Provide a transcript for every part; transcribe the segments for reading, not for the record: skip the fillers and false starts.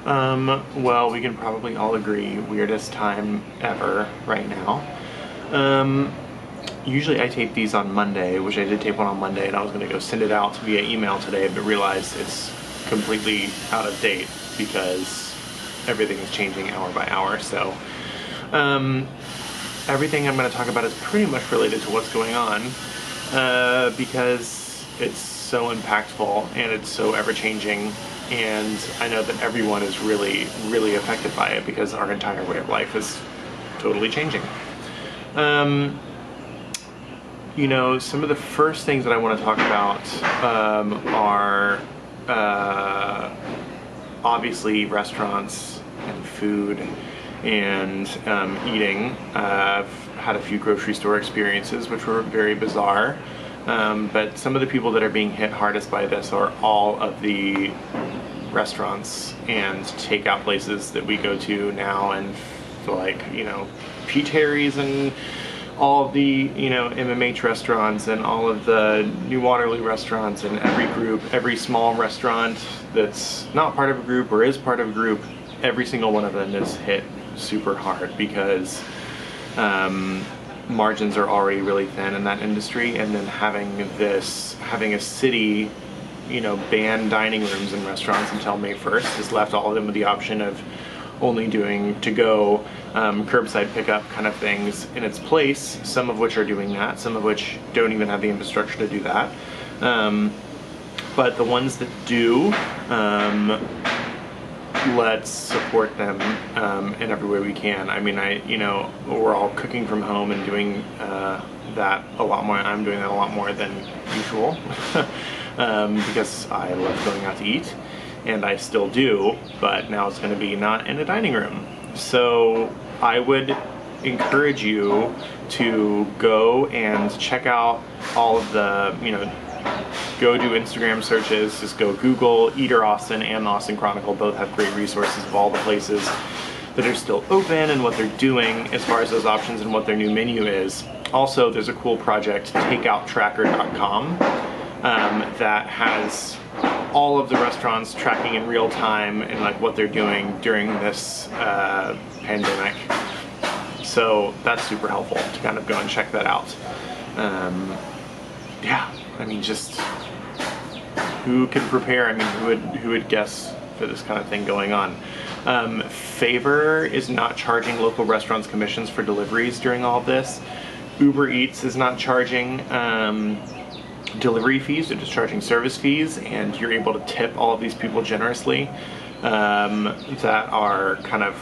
Well, we can probably all agree, weirdest time ever right now. Um, Usually I tape these on Monday, which I did tape one on Monday, and I was going to go send it out via email today, but realized it's completely out of date because everything is changing hour by hour. So, um, everything I'm going to talk about is pretty much related to what's going on, because it's so impactful and it's so ever-changing, and I know that everyone is really, really affected by it because our entire way of life is totally changing. Um, some of the first things that I want to talk about are obviously restaurants and food and eating. I've had a few grocery store experiences which were very bizarre, but some of the people that are being hit hardest by this are all of the restaurants and takeout places that we go to now, and like, P. Terry's and all of the, MMH restaurants and all of the New Waterloo restaurants, and every group, every small restaurant that's not part of a group or is part of a group, every single one of them is hit super hard because margins are already really thin in that industry, and then having a city, ban dining rooms and restaurants until May 1st has left all of them with the option of only doing to-go, curbside pickup kind of things in its place, some of which are doing that, some of which don't even have the infrastructure to do that. But the ones that do, let's support them in every way we can. I mean, we're all cooking from home and doing that a lot more. I'm doing that a lot more than usual because I love going out to eat. And I still do, but now it's going to be not in a dining room. So I would encourage you to go and check out all of the, go do Instagram searches, just go Google Eater Austin and the Austin Chronicle. Both have great resources of all the places that are still open and what they're doing as far as those options and what their new menu is. Also, there's a cool project, takeouttracker.com, that has all of the restaurants tracking in real time and like what they're doing during this pandemic. So that's super helpful to kind of go and check that out. Just who can prepare? I mean, who would guess for this kind of thing going on? Favor is not charging local restaurants commissions for deliveries during all of this. Uber Eats is not charging delivery fees, they're just charging service fees, and you're able to tip all of these people generously that are kind of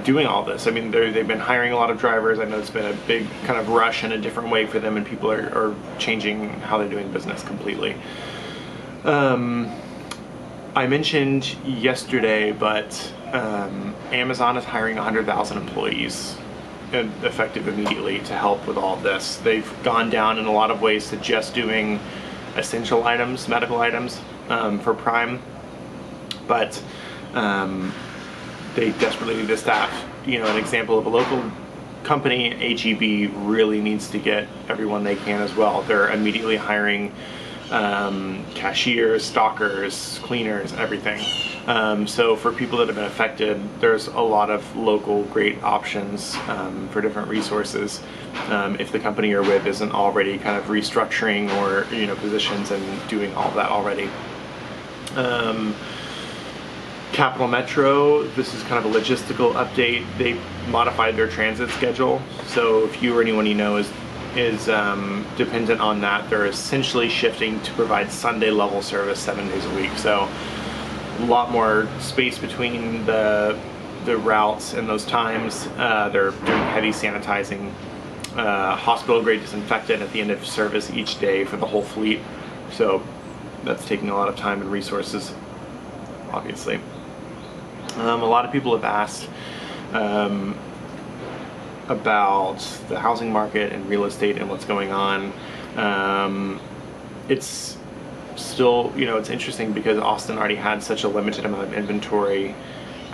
doing all this. I mean, they've been hiring a lot of drivers. I know it's been a big kind of rush in a different way for them, and people are changing how they're doing business completely. I mentioned yesterday, but Amazon is hiring 100,000 employees effective immediately to help with all of this. They've gone down in a lot of ways to just doing essential items, medical items for Prime, but they desperately need the staff. An example of a local company, HEB, really needs to get everyone they can as well. They're immediately hiring cashiers, stockers, cleaners, everything. So for people that have been affected, there's a lot of local great options for different resources. If the company you're with isn't already kind of restructuring or positions and doing all that already. Capital Metro, this is kind of a logistical update. They modified their transit schedule. So if you or anyone you know is dependent on that, they're essentially shifting to provide Sunday level service 7 days a week. So a lot more space between the routes and those times. They're doing heavy sanitizing, hospital grade disinfectant at the end of service each day for the whole fleet. So that's taking a lot of time and resources, obviously. A lot of people have asked about the housing market and real estate and what's going on. It's still, it's interesting because Austin already had such a limited amount of inventory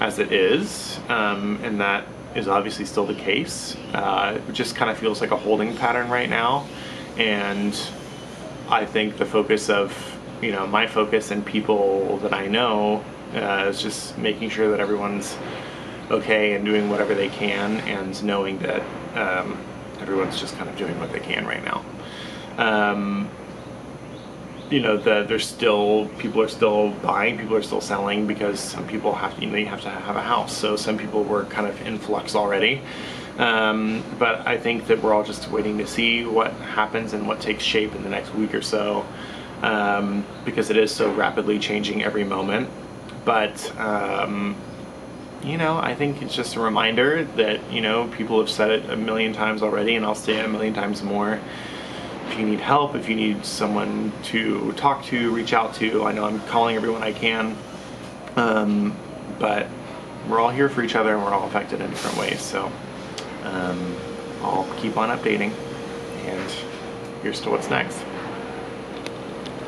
as it is, and that is obviously still the case. It just kind of feels like a holding pattern right now, and I think the focus of, my focus and people that I know It's just making sure that everyone's okay and doing whatever they can, and knowing that everyone's just kind of doing what they can right now. You know, that there's still, people are still buying, people are still selling, because some people have to, you have to have a house. So some people were kind of in flux already. But I think that we're all just waiting to see what happens and what takes shape in the next week or so, because it is so rapidly changing every moment. But you know, I think it's just a reminder that, you know, people have said it a million times already, and I'll say it a million times more. If you need help, if you need someone to talk to, reach out to, I know I'm calling everyone I can, but we're all here for each other, and we're all affected in different ways. So I'll keep on updating, and here's to what's next.